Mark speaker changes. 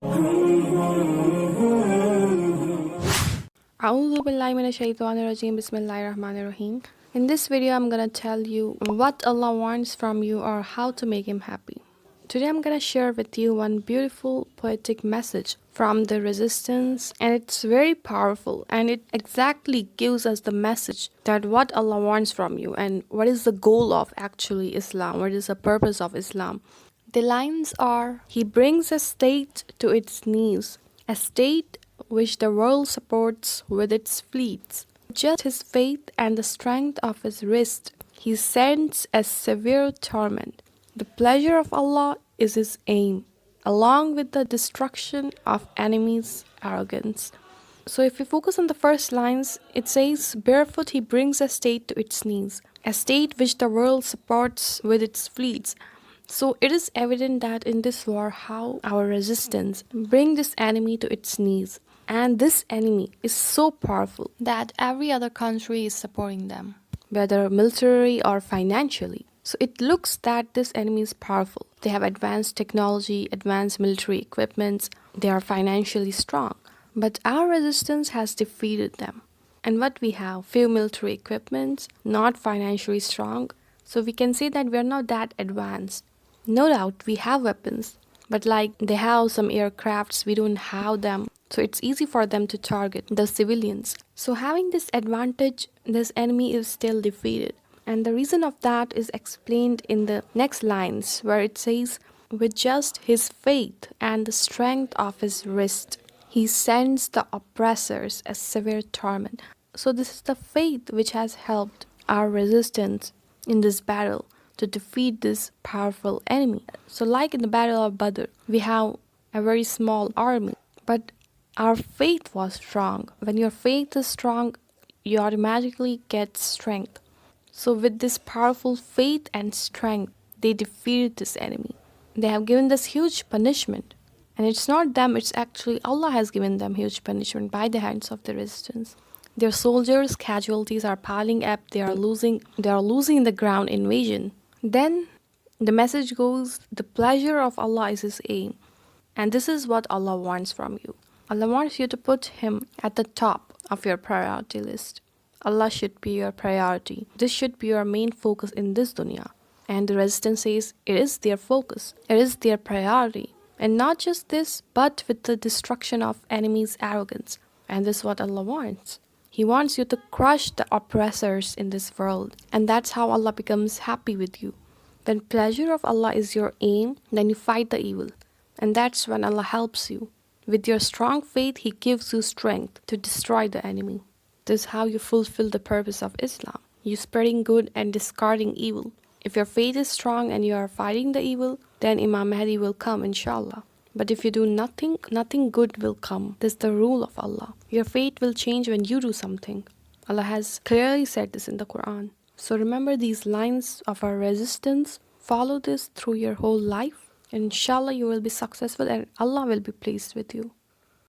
Speaker 1: A'udhu billahi minash shaitanir rajeem. Bismillahir rahmanir rahim. In this video, I'm gonna tell you what Allah wants from you or how to make Him happy. Today, I'm gonna share with you one beautiful poetic message from the resistance, and it's very powerful, and it exactly gives us the message that what Allah wants from you and what is the goal of actually Islam, what is the purpose of Islam. The lines are: He brings a state to its knees, a state which the world supports with its fleets. Just his faith and the strength of his wrist, he sends a severe torment. The pleasure of Allah is his aim, along with the destruction of enemies' arrogance. So if we focus on the first lines, it says, barefoot he brings a state to its knees, a state which the world supports with its fleets. So it is evident that in this war, how our resistance bring this enemy to its knees. And this enemy is so powerful that every other country is supporting them, whether militarily or financially. So it looks that this enemy is powerful. They have advanced technology, advanced military equipments. They are financially strong. But our resistance has defeated them. And what we have? Few military equipments, not financially strong. So we can say that we are not that advanced. No doubt we have weapons, but like they have some aircrafts, we don't have them. So it's easy for them to target the civilians. So having this advantage, this enemy is still defeated. And the reason of that is explained in the next lines where it says, with just his faith and the strength of his wrist, he sends the oppressors a severe torment. So this is the faith which has helped our resistance in this battle to defeat this powerful enemy. So like in the Battle of Badr, we have a very small army, but our faith was strong. When your faith is strong, you automatically get strength. So with this powerful faith and strength, they defeated this enemy. They have given this huge punishment. And it's not them, it's actually Allah has given them huge punishment by the hands of the resistance. Their soldiers' casualties are piling up, they are losing the ground invasion. Then the message goes, the pleasure of Allah is his aim. And this is what Allah wants from you. Allah wants you to put Him at the top of your priority list. Allah should be your priority. This should be your main focus in this dunya. And the resistance says it is their focus. It is their priority. And not just this, but with the destruction of enemies' arrogance. And this is what Allah wants. He wants you to crush the oppressors in this world. And that's how Allah becomes happy with you. When pleasure of Allah is your aim, then you fight the evil. And that's when Allah helps you. With your strong faith, He gives you strength to destroy the enemy. This is how you fulfill the purpose of Islam. You spreading good and discarding evil. If your faith is strong and you are fighting the evil, then Imam Mahdi will come, inshallah. But if you do nothing, nothing good will come. This is the rule of Allah. Your fate will change when you do something. Allah has clearly said this in the Quran. So remember these lines of our resistance. Follow this through your whole life. And inshallah you will be successful and Allah will be pleased with you.